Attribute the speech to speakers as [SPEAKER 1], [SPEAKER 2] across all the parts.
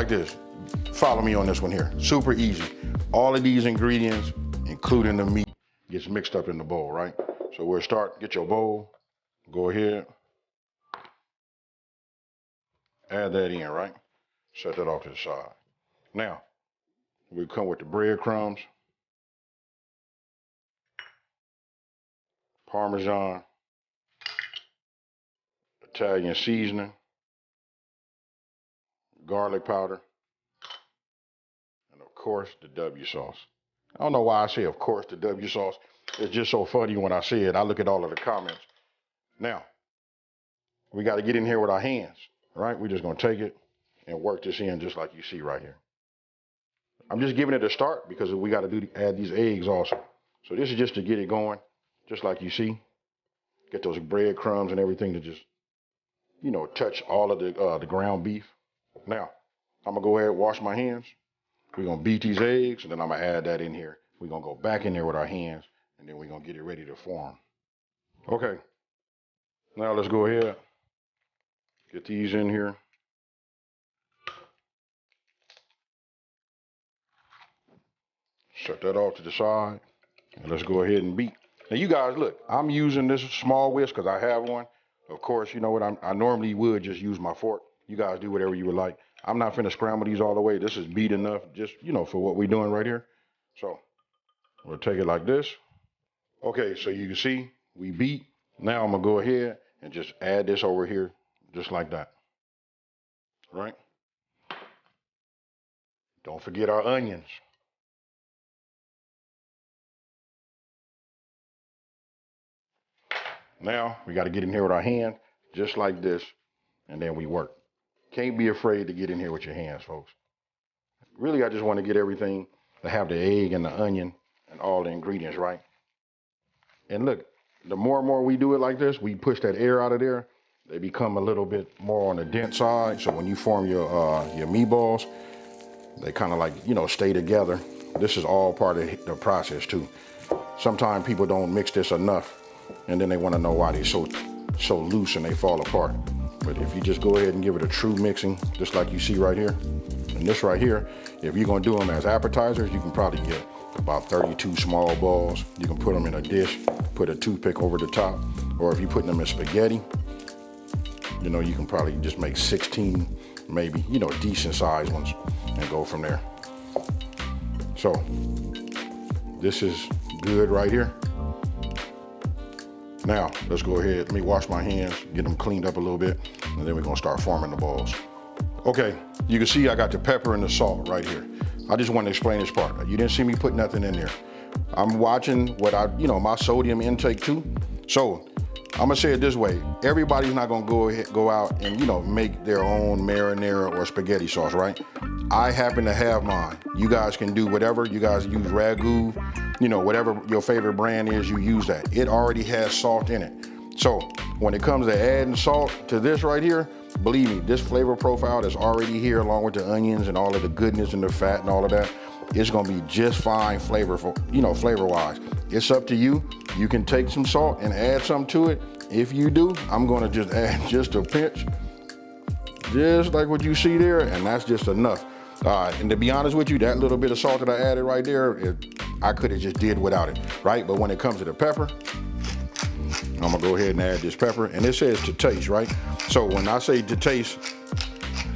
[SPEAKER 1] like this. Follow me on this one here. Super easy. All of these ingredients, including the meat, gets mixed up in the bowl, right? So we'll start, get your bowl, go ahead, add that in, right? Set that off to the side. Now, we come with the breadcrumbs, Parmesan, Italian seasoning, garlic powder, and of course the W sauce. I don't know why I say of course the W sauce. It's just so funny when I say it. I look at all of the comments. Now, we got to get in here with our hands, right? We're just going to take it and work this in just like you see right here. I'm just giving it a start because we got to add these eggs also. So this is just to get it going, just like you see. Get those breadcrumbs and everything to just, you know, touch all of the ground beef. Now, I'm going to go ahead and wash my hands. We're going to beat these eggs, and then I'm going to add that in here. We're going to go back in there with our hands, and then we're going to get it ready to form. Okay. Now let's go ahead. Get these in here. Set that off to the side, and let's go ahead and beat. Now you guys, look, I'm using this small whisk because I have one. Of course, you know what, I normally would just use my fork. You guys do whatever you would like. I'm not finna scramble these all the way. This is beat enough just, you know, for what we're doing right here. So we'll take it like this. Okay, so you can see we beat. Now I'm gonna go ahead and just add this over here just like that, right? Don't forget our onions. Now we got to get in here with our hand just like this, and then we work. Can't be afraid to get in here with your hands, folks. Really, I just want to get everything to have the egg and the onion and all the ingredients right. And look, the more and more we do it like this, we push that air out of there. They become a little bit more on the dense side. So when you form your meatballs, they kind of like, you know, stay together. This is all part of the process too. Sometimes people don't mix this enough, and then they want to know why they're so loose and they fall apart. But if you just go ahead and give it a true mixing, just like you see right here, and this right here, if you're gonna do them as appetizers, you can probably get about 32 small balls. You can put them in a dish, put a toothpick over the top, or if you're putting them in spaghetti, you know, you can probably just make 16, maybe, you know, decent sized ones and go from there. So this is good right here. Now, let's go ahead, let me wash my hands, get them cleaned up a little bit, and then we're gonna start forming the balls. Okay, you can see I got the pepper and the salt right here. I just want to explain this part. You didn't see me put nothing in there. I'm watching what my sodium intake too. So, I'm gonna say it this way. Everybody's not gonna go out and, you know, make their own marinara or spaghetti sauce, right? I happen to have mine. You guys can do whatever. You guys use ragu, you know, whatever your favorite brand is, you use that. It already has salt in it. So when it comes to adding salt to this right here, believe me, this flavor profile that's already here along with the onions and all of the goodness and the fat and all of that, it's gonna be just fine flavorful, you know, flavor-wise. It's up to you. You can take some salt and add some to it. If you do, I'm gonna just add just a pinch, just like what you see there, and that's just enough. And to be honest with you, that little bit of salt that I added right there, I could have just did without it, right? But when it comes to the pepper, I'm gonna go ahead and add this pepper, and it says to taste, right? So when I say to taste,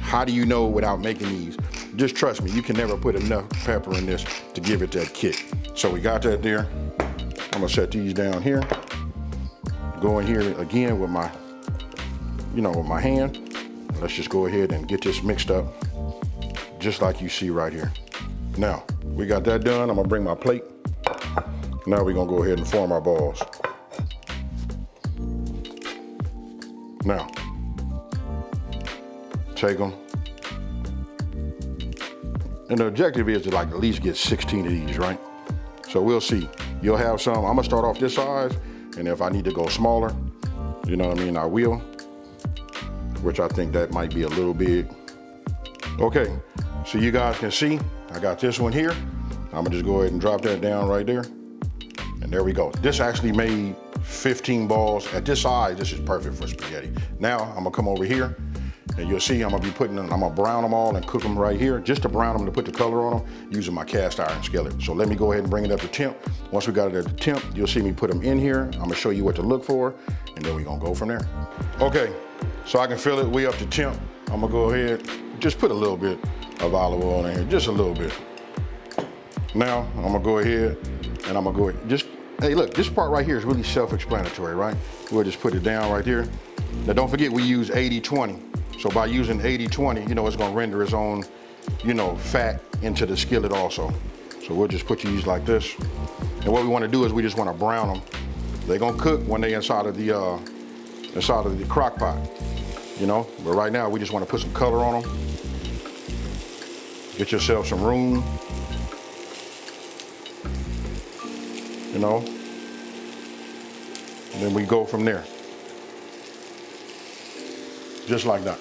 [SPEAKER 1] how do you know without making these? Just trust me, you can never put enough pepper in this to give it that kick. So we got that there. I'm gonna set these down here. Go in here again with my, with my hand. Let's just go ahead and get this mixed up, just like you see right here. Now, we got that done. I'm gonna bring my plate. Now we're gonna go ahead and form our balls. Now, take them. And the objective is to at least get 16 of these, right? So we'll see. You'll have some, I'm gonna start off this size, and if I need to go smaller, you know what I mean, I will, which I think that might be a little big. Okay, so you guys can see, I got this one here. I'm gonna just go ahead and drop that down right there. And there we go. This actually made 15 balls. At this size, this is perfect for spaghetti. Now, I'm gonna come over here And you'll see I'm gonna brown them all and cook them right here, just to brown them to put the color on them using my cast iron skillet. So let me go ahead and bring it up to temp. Once we got it at the temp, you'll see me put them in here. I'm gonna show you what to look for, and then we're gonna go from there. Okay, so I can fill it way up to temp. I'm gonna go ahead, just put a little bit of olive oil in here, just a little bit. Now, I'm gonna go ahead and I'm gonna go ahead, just, hey look, this part right here is really self-explanatory, right? We'll just put it down right here. Now don't forget we use 80-20. So by using 80-20, you know, it's gonna render its own, you know, fat into the skillet also. So we'll just put these like this. And what we wanna do is we just wanna brown them. They're gonna cook when they're inside of the crock pot, you know? But right now, we just wanna put some color on them. Get yourself some room, you know? And then we go from there. Just like that.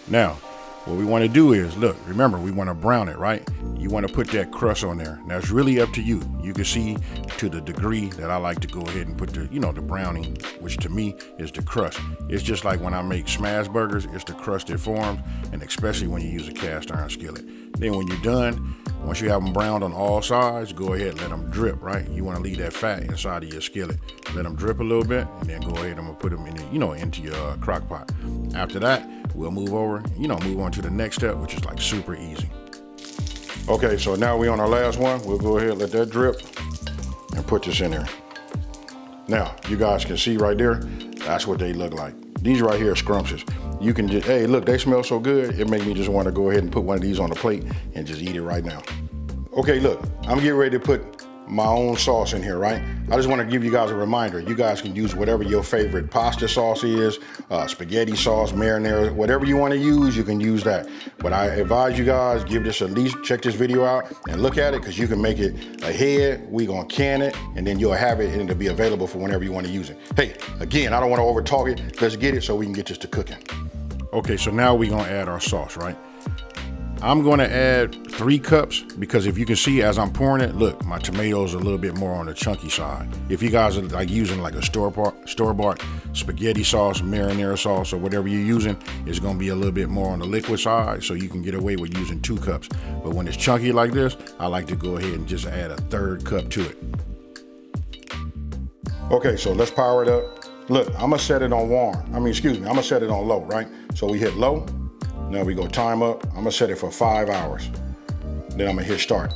[SPEAKER 1] Now, what we want to do is, look, remember, we want to brown it, right? You want to put that crust on there. Now, it's really up to you. You can see to the degree that I like to go ahead and put the, you know, the browning, which to me is the crust. It's just like when I make smash burgers, it's the crust that forms, and especially when you use a cast iron skillet. Then when you're done, once you have them browned on all sides, go ahead and let them drip, right? You want to leave that fat inside of your skillet. Let them drip a little bit, and then go ahead and put them in, you know, into your crock pot. After that, we'll move over, you know, move on to the next step, which is like super easy. Okay, so now we're on our last one. We'll go ahead and let that drip and put this in there. Now, you guys can see right there, that's what they look like. These right here are scrumptious. You can just, hey, look, they smell so good, it makes me just want to go ahead and put one of these on the plate and just eat it right now. Okay, look, I'm getting ready to put my own sauce in here, right? I just want to give you guys a reminder. You guys can use whatever your favorite pasta sauce is, spaghetti sauce, marinara, whatever you want to use, you can use that. But I advise you guys, give this at least, check this video out and look at it, because you can make it ahead. We're going to can it, and then you'll have it, and it'll be available for whenever you want to use it. Hey, again, I don't want to over talk it. Let's get it so we can get this to cooking. Okay, so now we're going to add our sauce, right? I'm going to add 3 cups because if you can see as I'm pouring it, look, my tomatoes are a little bit more on the chunky side. If you guys are like using like a store-bought spaghetti sauce, marinara sauce, or whatever you're using, it's going to be a little bit more on the liquid side, so you can get away with using 2 cups. But when it's chunky like this, I like to go ahead and just add a 1/3 cup to it. Okay, so let's power it up. Look, I'm gonna set it on I'm gonna set it on low, right? So we hit low. Now we go time up. I'm gonna set it for 5 hours. Then I'm gonna hit start.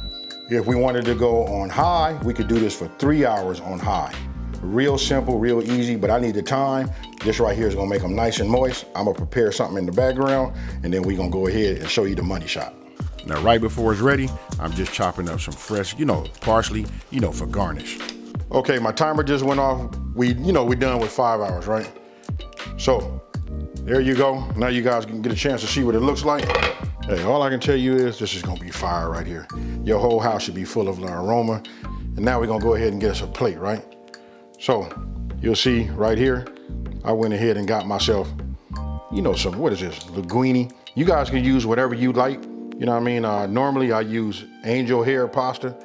[SPEAKER 1] If we wanted to go on high, we could do this for 3 hours on high. Real simple, real easy, but I need the time. This right here is gonna make them nice and moist. I'm gonna prepare something in the background, and then we're gonna go ahead and show you the money shot. Now, right before it's ready, I'm just chopping up some fresh, you know, parsley, you know, for garnish. Okay, my timer just went off. We're done with 5 hours, right? So, there you go. Now you guys can get a chance to see what it looks like. Hey, all I can tell you is this is gonna be fire right here. Your whole house should be full of the aroma. And now we're gonna go ahead and get us a plate, right? So, you'll see right here, I went ahead and got myself, you know, some, what is this, linguine. You guys can use whatever you like. You know what I mean? Normally I use angel hair pasta,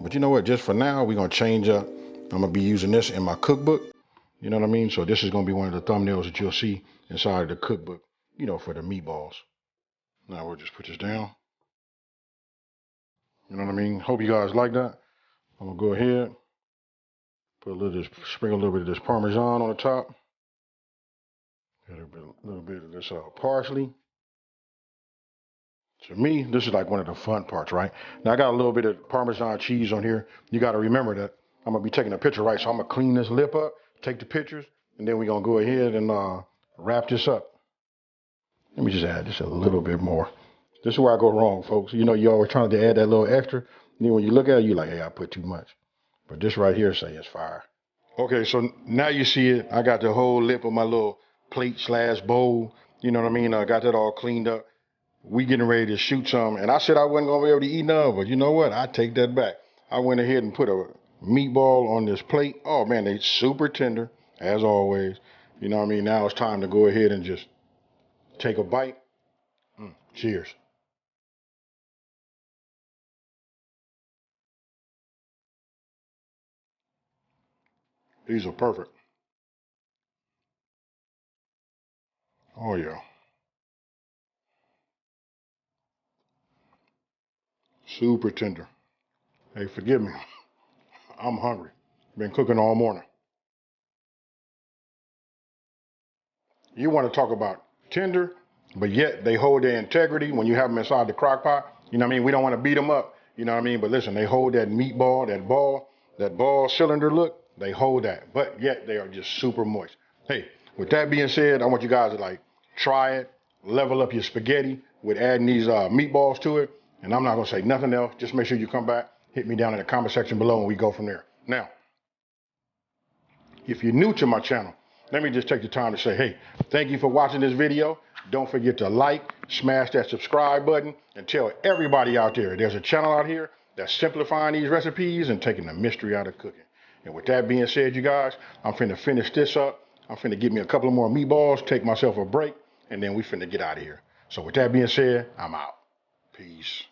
[SPEAKER 1] but you know what, just for now, we're gonna change up. I'm gonna be using this in my cookbook. You know what I mean? So this is gonna be one of the thumbnails that you'll see inside of the cookbook, you know, for the meatballs. Now we'll just put this down. You know what I mean? Hope you guys like that. I'm gonna go ahead, put sprinkle a little bit of this Parmesan on the top. Got a little bit of this parsley. To me, this is like one of the fun parts, right? Now I got a little bit of Parmesan cheese on here. You gotta remember that I'm gonna be taking a picture, right? So I'm gonna clean this lip up, take the pictures, and then we're gonna go ahead and wrap this up. Let me just add just a little bit more. This is where I go wrong, folks. You know, you're always trying to add that little extra. And then when you look at it, you're like, hey, I put too much. But this right here say it's fire. Okay, so now you see it. I got the whole lip of my little plate / bowl. You know what I mean? I got that all cleaned up. We getting ready to shoot some. And I said I wasn't going to be able to eat none, but you know what? I take that back. I went ahead and put a meatball on this plate. Oh, man, they super tender, as always. You know what I mean? Now it's time to go ahead and just take a bite. Cheers. These are perfect. Oh, yeah. super tender. Hey, forgive me. I'm hungry. Been cooking all morning. You want to talk about tender, but yet they hold their integrity when you have them inside the crock pot. You know what I mean? We don't want to beat them up. You know what I mean? But listen, they hold that meatball, that ball cylinder look. They hold that, but yet they are just super moist. Hey, with that being said, I want you guys to like try it, level up your spaghetti with adding these meatballs to it. And I'm not gonna say nothing else. Just make sure you come back, hit me down in the comment section below, and we go from there. Now, if you're new to my channel, let me just take the time to say, hey, thank you for watching this video. Don't forget to like, smash that subscribe button, and tell everybody out there there's a channel out here that's simplifying these recipes and taking the mystery out of cooking. And with that being said, you guys, I'm finna finish this up. I'm finna get me a couple of more meatballs, take myself a break, and then we finna get out of here. So with that being said, I'm out. Peace.